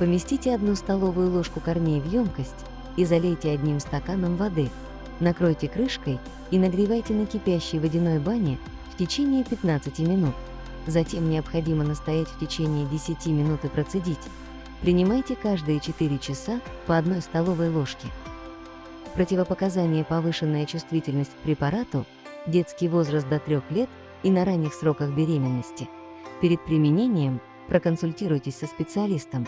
Поместите 1 столовую ложку корней в емкость и залейте 1 стаканом воды. Накройте крышкой и нагревайте на кипящей водяной бане в течение 15 минут. Затем необходимо настоять в течение 10 минут и процедить. Принимайте каждые 4 часа по 1 столовой ложке. Противопоказания: повышенная чувствительность к препарату, детский возраст до 3 лет и на ранних сроках беременности. Перед применением проконсультируйтесь со специалистом.